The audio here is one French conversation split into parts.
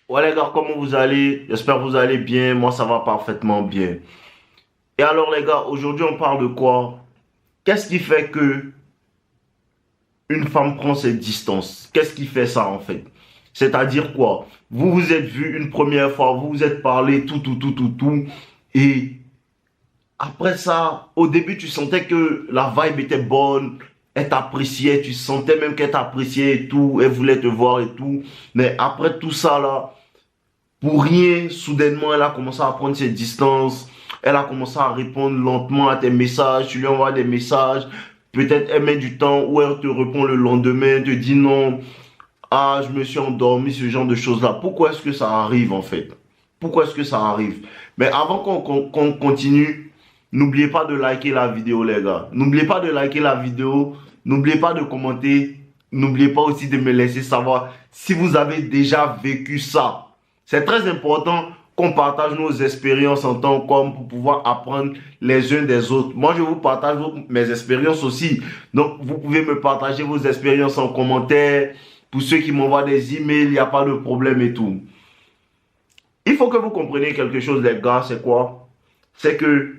Ouais les gars, comment vous allez? J'espère que vous allez bien. Moi, ça va parfaitement bien. Et alors les gars, aujourd'hui, on parle de quoi? Qu'est-ce qui fait que une femme prend cette distance? Qu'est-ce qui fait ça en fait? C'est-à-dire quoi? Vous vous êtes vu une première fois, vous vous êtes parlé, tout. Et après ça, au début, tu sentais que la vibe était bonne. Elle t'appréciait, tu sentais même qu'elle t'appréciait et tout. Elle voulait te voir et tout. Mais après tout ça là, pour rien, soudainement, elle a commencé à prendre ses distances. Elle a commencé à répondre lentement à tes messages. Tu lui envoies des messages. Peut-être elle met du temps ou elle te répond le lendemain, te dit non. Ah, je me suis endormi, ce genre de choses-là. Pourquoi est-ce que ça arrive en fait? Pourquoi est-ce que ça arrive? Mais avant qu'on continue, n'oubliez pas de liker la vidéo, les gars. N'oubliez pas de liker la vidéo. N'oubliez pas de commenter. N'oubliez pas aussi de me laisser savoir si vous avez déjà vécu ça. C'est très important qu'on partage nos expériences en tant qu'hommes pour pouvoir apprendre les uns des autres. Moi, je vous partage mes expériences aussi. Donc, vous pouvez me partager vos expériences en commentaire. Pour ceux qui m'envoient des emails, il n'y a pas de problème et tout. Il faut que vous compreniez quelque chose, les gars, c'est quoi? C'est que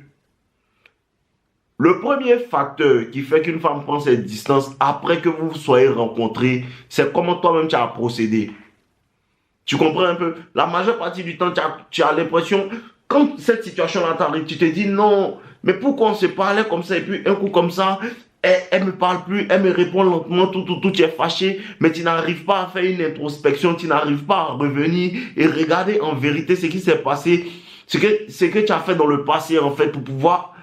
le premier facteur qui fait qu'une femme prend cette distance après que vous vous soyez rencontrés, c'est comment toi-même tu as procédé. Tu comprends un peu? La majeure partie du temps, tu as l'impression, quand cette situation-là t'arrive, tu te dis non, mais pourquoi on se parlait comme ça et puis un coup comme ça, elle me parle plus, elle me répond lentement, tout, tu es fâché, mais tu n'arrives pas à faire une introspection, tu n'arrives pas à revenir et regarder en vérité ce qui s'est passé, ce que tu as fait dans le passé en fait pour pouvoir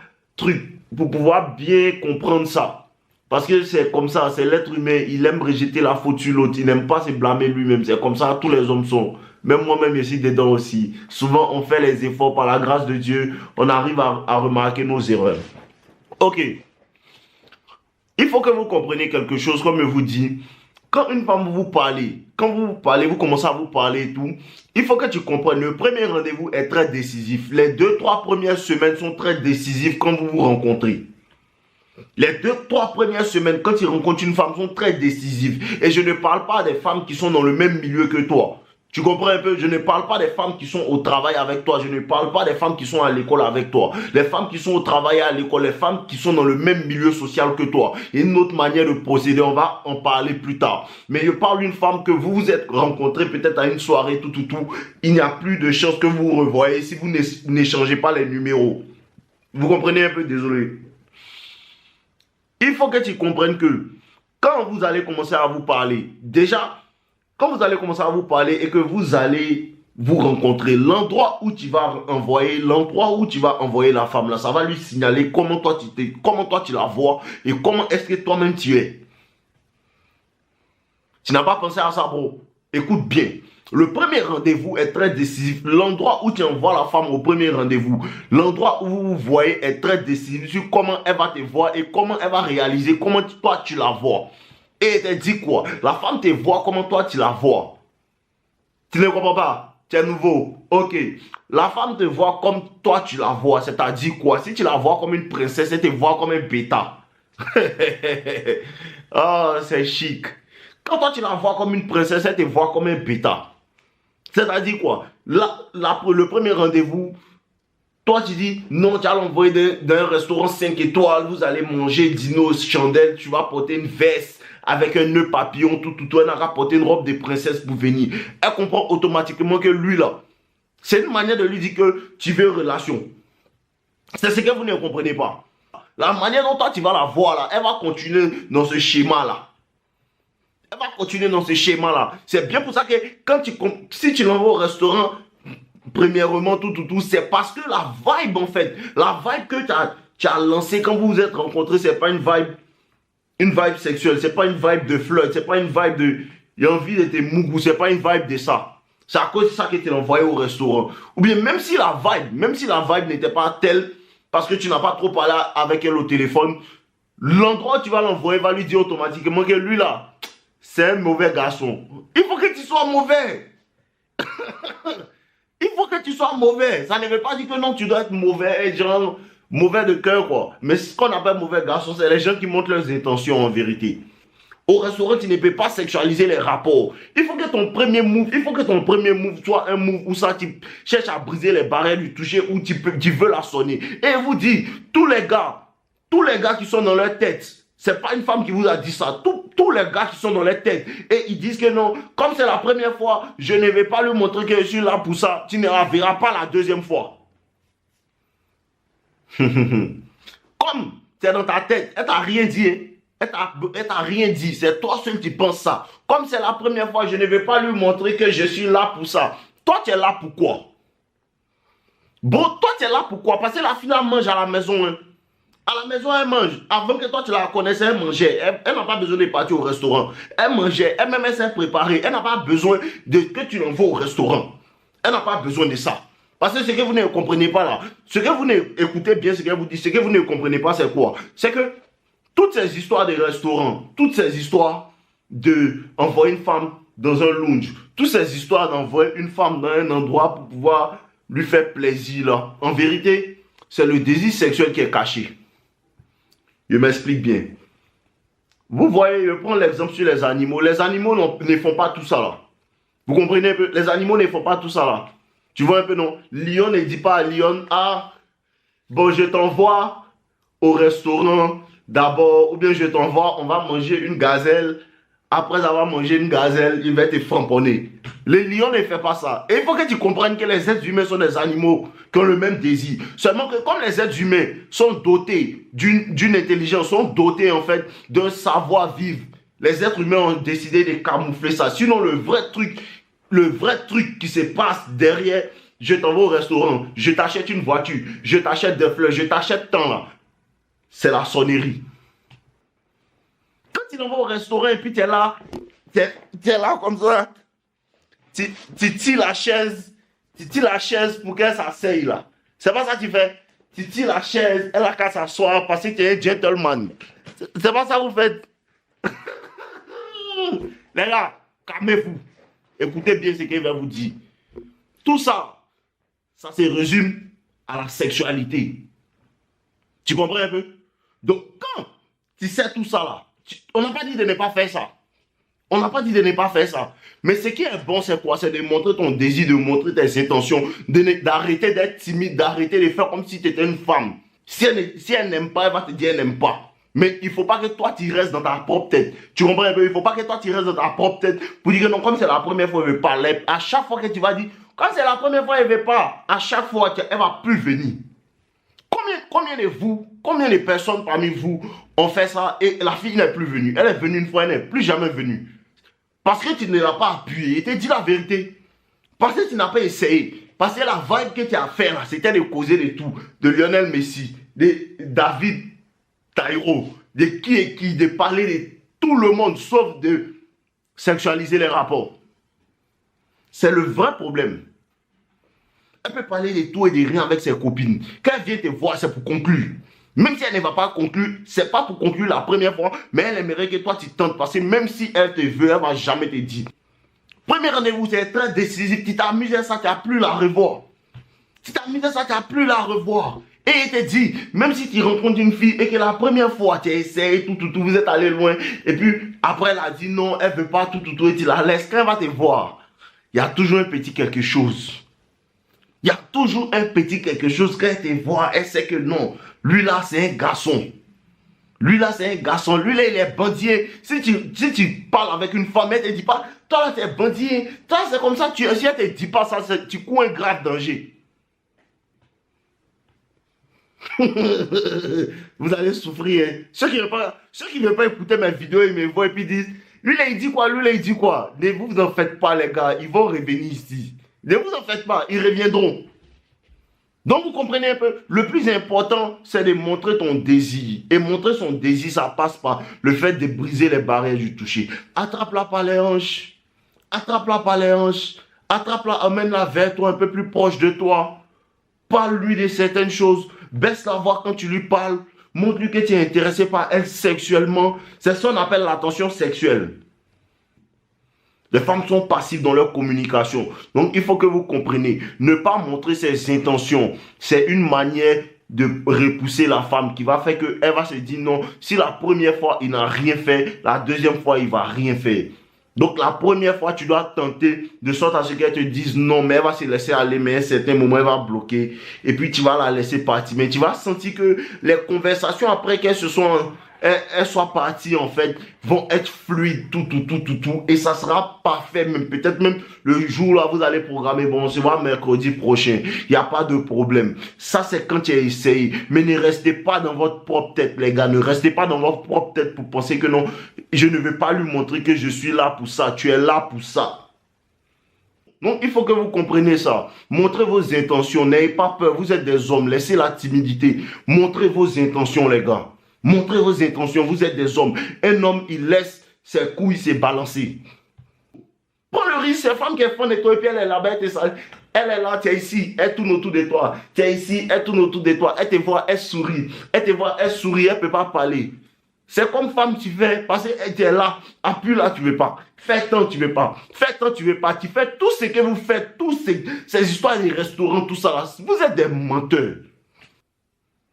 bien comprendre ça. Parce que c'est comme ça, c'est l'être humain, il aime rejeter la faute sur l'autre, il n'aime pas se blâmer lui-même. C'est comme ça, tous les hommes sont. Même moi-même, je suis dedans aussi. Souvent, on fait les efforts par la grâce de Dieu, on arrive à remarquer nos erreurs. Ok, il faut que vous compreniez quelque chose, comme je vous dis. Quand une femme vous parle, quand vous parlez, vous commencez à vous parler et tout, il faut que tu comprennes, le premier rendez-vous est très décisif. Les 2, 3 premières semaines sont très décisives quand vous vous rencontrez. Les 2, 3 premières semaines, quand tu rencontres une femme, sont très décisives. Et je ne parle pas des femmes qui sont dans le même milieu que toi. Tu comprends un peu? Je ne parle pas des femmes qui sont au travail avec toi. Je ne parle pas des femmes qui sont à l'école avec toi. Les femmes qui sont au travail et à l'école, les femmes qui sont dans le même milieu social que toi. Et une autre manière de procéder, on va en parler plus tard. Mais je parle d'une femme que vous vous êtes rencontrée peut-être à une soirée, tout. Il n'y a plus de chance que vous vous revoyez si vous n'échangez pas les numéros. Vous comprenez un peu? Désolé. Il faut que tu comprennes que quand vous allez commencer à vous parler, déjà, quand vous allez commencer à vous parler et que vous allez vous rencontrer, l'endroit où tu vas envoyer la femme là, ça va lui signaler comment toi tu la vois et comment est-ce que toi-même tu es. Tu n'as pas pensé à ça, bro. Écoute bien. Le premier rendez-vous est très décisif. L'endroit où tu envoies la femme au premier rendez-vous, l'endroit où vous vous voyez est très décisif sur comment elle va te voir et comment elle va réaliser comment toi tu la vois. Et elle te dit quoi? La femme te voit comment toi tu la vois. Tu ne comprends pas? Tu es nouveau. Ok. La femme te voit comme toi tu la vois. C'est-à-dire quoi? Si tu la vois comme une princesse, elle te voit comme un bêta. Oh, c'est chic. Quand toi tu la vois comme une princesse, elle te voit comme un bêta. C'est-à-dire quoi? Le premier rendez-vous, toi tu dis non, tu vas l'envoyer dans un restaurant 5 étoiles, vous allez manger dinos, chandelle, tu vas porter une veste avec un nœud papillon, tout, elle a rapporté une robe de princesse pour venir. Elle comprend automatiquement que lui là, c'est une manière de lui dire que tu veux une relation. C'est ce que vous ne comprenez pas. La manière dont toi tu vas la voir là, elle va continuer dans ce schéma là. Elle va continuer dans ce schéma-là. C'est bien pour ça que si tu l'envoies au restaurant, premièrement, tout, c'est parce que la vibe, en fait, la vibe que tu as lancée quand vous vous êtes rencontrés, c'est pas une vibe sexuelle, c'est pas une vibe de flirt, c'est pas une vibe de, j'ai envie de te mougou, c'est pas une vibe de ça. C'est à cause de ça que tu l'as envoyé au restaurant. Ou bien, même si la vibe n'était pas telle, parce que tu n'as pas trop parlé avec elle au téléphone, l'endroit où tu vas l'envoyer va lui dire automatiquement que lui là, c'est un mauvais garçon. Il faut que tu sois mauvais. Il faut que tu sois mauvais. Ça ne veut pas dire que non, tu dois être mauvais, genre mauvais de cœur, quoi. Mais ce qu'on appelle mauvais garçon, c'est les gens qui montrent leurs intentions en vérité. Au restaurant, tu ne peux pas sexualiser les rapports. Il faut que ton premier move soit un move où ça, tu cherches à briser les barrières du toucher, où tu veux la sonner. Et je vous dis, tous les gars qui sont dans leur tête, c'est pas une femme qui vous a dit ça. Tous les gars qui sont dans leur tête et ils disent que non, comme c'est la première fois, je ne vais pas lui montrer que je suis là pour ça. Tu ne la verras pas la deuxième fois. Comme c'est dans ta tête, elle t'a rien dit. Elle t'a rien dit, c'est toi seul qui penses ça. Comme c'est la première fois, je ne vais pas lui montrer que je suis là pour ça. Toi, tu es là pour quoi? Bon, toi, tu es là pour quoi? Parce que la fille, elle mange à la maison. Hein. À la maison, elle mange. Avant que toi, tu la connaissais, elle mangeait. Elle n'a pas besoin de partir au restaurant. Elle mangeait. Elle-même, elle s'est préparée. Elle n'a pas besoin de que tu l'envoies au restaurant. Elle n'a pas besoin de ça. Parce que ce que vous ne comprenez pas là, ce que vous ne écoutez bien, ce qu'elle vous dit, ce que vous ne comprenez pas, c'est quoi? C'est que toutes ces histoires de restaurants, toutes ces histoires d'envoyer une femme dans un lounge, toutes ces histoires d'envoyer une femme dans un endroit pour pouvoir lui faire plaisir là, en vérité, c'est le désir sexuel qui est caché. Je m'explique bien. Vous voyez, je prends l'exemple sur les animaux. Les animaux ne font pas tout ça là. Vous comprenez un peu? Les animaux ne font pas tout ça là. Tu vois un peu, non? Lion ne dit pas à Lion, ah, bon, je t'envoie au restaurant d'abord, ou bien je t'envoie, on va manger une gazelle. Après avoir mangé une gazelle, il va te framponner. Les lions ne font pas ça. Et il faut que tu comprennes que les êtres humains sont des animaux qui ont le même désir. Seulement que comme les êtres humains sont dotés d'une intelligence, sont dotés en fait d'un savoir-vivre, les êtres humains ont décidé de camoufler ça. Sinon, le vrai truc qui se passe derrière, je t'envoie au restaurant, je t'achète une voiture, je t'achète des fleurs, je t'achète tant là, c'est la sonnerie. Quand tu l'envoies au restaurant et puis tu es là comme ça, tu tires la chaise pour qu'elle s'asseye là. C'est pas ça que tu fais. Tu tires la chaise, elle a qu'à s'asseoir parce que tu es un gentleman. C'est pas ça que vous faites. Les gars, calmez-vous. Écoutez bien ce qu'il va vous dire. Tout ça, ça se résume à la sexualité. Tu comprends un peu? Donc, quand tu sais tout ça là, on n'a pas dit de ne pas faire ça. On n'a pas dit de ne pas faire ça. Mais ce qui est bon, c'est quoi? C'est de montrer ton désir, de montrer tes intentions, d'arrêter d'être timide, d'arrêter de faire comme si tu étais une femme. Si elle n'aime pas, elle va te dire elle n'aime pas. Mais il ne faut pas que toi, tu restes dans ta propre tête. Tu comprends un peu? Il ne faut pas que toi, tu restes dans ta propre tête pour dire que non, comme c'est la première fois, elle ne veut pas. À chaque fois que tu vas dire, comme c'est la première fois, elle ne veut pas, à chaque fois, elle ne va plus venir. Combien de personnes parmi vous ont fait ça et la fille n'est plus venue? Elle est venue une fois, elle n'est plus jamais venue. Parce que tu ne l'as pas appuyé. Et tu dis la vérité. Parce que tu n'as pas essayé. Parce que la vibe que tu as fait là, c'était de causer de tout. De Lionel Messi, de David Taïro, de qui et qui, de parler de tout le monde, sauf de sexualiser les rapports. C'est le vrai problème. Elle peut parler de tout et de rien avec ses copines. Quand elle vient te voir, c'est pour conclure. Même si elle ne va pas conclure, c'est pas pour conclure la première fois, mais elle aimerait que toi tu tentes. Parce que même si elle te veut, elle ne va jamais te dire. Premier rendez-vous, c'est très décisif. Tu t'amuses à ça, tu n'as plus la revoir. Tu t'amuses à ça, tu n'as plus la revoir. Et il te dit, même si tu rencontres une fille et que la première fois tu essayes, tout, vous êtes allé loin, et puis après elle a dit non, elle ne veut pas tout, et tu la laisses, quand elle va te voir, il y a toujours un petit quelque chose. Il y a toujours un petit quelque chose quand elle te voit, elle sait que non, lui là c'est un garçon. Lui là c'est un garçon, lui là il est bandier. Si tu parles avec une femme, elle te dit pas, toi là t'es bandier. Toi c'est comme ça, si elle te dit pas ça, tu cours un grave danger. Vous allez souffrir. Hein. Ceux qui ne veulent pas écouter mes vidéos, ils me voient et puis disent, lui là il dit quoi, lui là il dit quoi. Ne vous en faites pas les gars, ils vont revenir ici. Ne vous en faites pas, ils reviendront. Donc vous comprenez un peu, le plus important, c'est de montrer ton désir. Et montrer son désir, ça passe par le fait de briser les barrières du toucher. Attrape-la par les hanches. Attrape-la par les hanches. Attrape-la, amène-la vers toi, un peu plus proche de toi. Parle-lui de certaines choses. Baisse la voix quand tu lui parles. Montre-lui que tu es intéressé par elle sexuellement. C'est ce qu'on appelle l'attention sexuelle. Les femmes sont passives dans leur communication. Donc, il faut que vous compreniez. Ne pas montrer ses intentions. C'est une manière de repousser la femme, qui va faire qu'elle va se dire non. Si la première fois, il n'a rien fait, la deuxième fois, il va rien faire. Donc, la première fois, tu dois tenter de sorte à ce qu'elle te dise non, mais elle va se laisser aller, mais à un certain moment, elle va bloquer. Et puis, tu vas la laisser partir. Mais tu vas sentir que les conversations après qu'elles soient parties, en fait, vont être fluides, tout. Et ça sera parfait, même peut-être même le jour là, vous allez programmer, bon, on se voit mercredi prochain. Il n'y a pas de problème. Ça, c'est quand tu as essayé. Mais ne restez pas dans votre propre tête, les gars. Ne restez pas dans votre propre tête pour penser que non, je ne vais pas lui montrer que je suis là pour ça. Tu es là pour ça. Donc, il faut que vous compreniez ça. Montrez vos intentions. N'ayez pas peur. Vous êtes des hommes. Laissez la timidité. Montrez vos intentions, les gars. Montrez vos intentions. Vous êtes des hommes. Un homme, il laisse ses couilles se balancer. Prends le risque. C'est une femme qui est fan de toi et puis elle est là-bas. Elle est là, tu es ici. Elle tourne autour de toi. Tu es ici. Elle tourne autour de toi. Elle te voit, elle sourit. Elle te voit, elle sourit. Elle ne peut pas parler. C'est comme femme, tu fais, parce que tu es là, appuie là, tu ne veux pas. Fais tant, tu ne veux pas. Fais tant, tu ne veux pas. Tu fais tout ce que vous faites, toutes ces histoires des restaurants, tout ça là. Vous êtes des menteurs.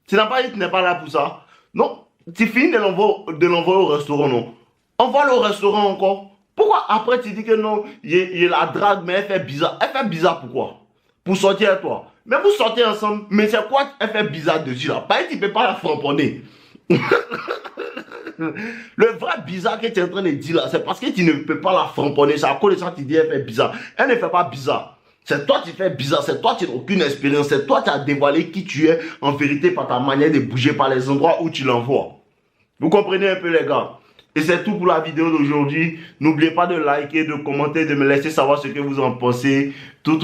Tu n'as pas dit que tu n'es pas là pour ça. Non, tu finis de l'envoyer au restaurant, non. Envoie-le au restaurant encore. Pourquoi après tu dis que non, il la drague, mais elle fait bizarre. Elle fait bizarre pourquoi? Pour sortir avec toi. Mais vous sortez ensemble, mais c'est quoi elle fait bizarre dessus là? Pas tu ne peux pas la framponner. Le vrai bizarre que tu es en train de dire là, c'est parce que tu ne peux pas la framponner. C'est à cause de ça que tu dis elle fait bizarre. Elle ne fait pas bizarre. C'est toi qui fais bizarre. C'est toi qui n'as aucune expérience. C'est toi qui as dévoilé qui tu es en vérité par ta manière de bouger, par les endroits où tu l'envoies. Vous comprenez un peu les gars? Et c'est tout pour la vidéo d'aujourd'hui. N'oubliez pas de liker, de commenter, de me laisser savoir ce que vous en pensez. Tout.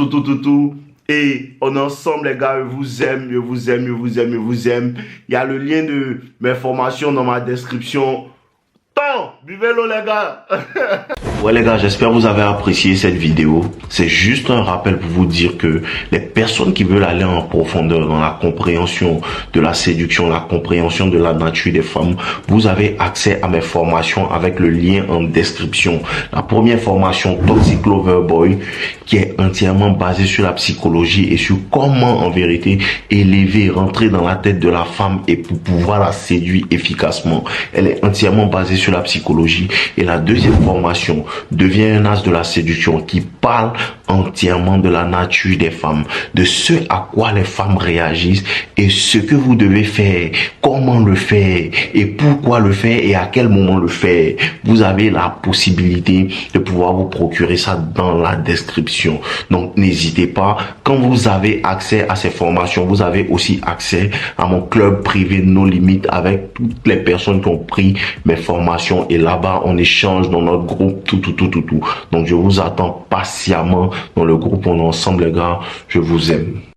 Et on est ensemble les gars, je vous aime, je vous aime, je vous aime, je vous aime. Il y a le lien de mes formations dans ma description. Buvez l'eau les gars. Ouais les gars, j'espère que vous avez apprécié cette vidéo. C'est juste un rappel pour vous dire que les personnes qui veulent aller en profondeur dans la compréhension de la séduction, la compréhension de la nature des femmes, vous avez accès à mes formations avec le lien en description. La première formation, Toxic Lover Boy, qui est entièrement basée sur la psychologie et sur comment en vérité élever, rentrer dans la tête de la femme et pour pouvoir la séduire efficacement. Elle est entièrement basée sur la psychologie. Et la deuxième formation, devient un as de la séduction, qui parle entièrement de la nature des femmes, de ce à quoi les femmes réagissent et ce que vous devez faire, comment le faire et pourquoi le faire et à quel moment le faire. Vous avez la possibilité de pouvoir vous procurer ça dans la description. Donc n'hésitez pas. Quand vous avez accès à ces formations, vous avez aussi accès à mon club privé No Limite avec toutes les personnes qui ont pris mes formations et là-bas on échange dans notre groupe tout. Donc je vous attends patiemment dans le groupe. On est ensemble les gars. Je vous aime.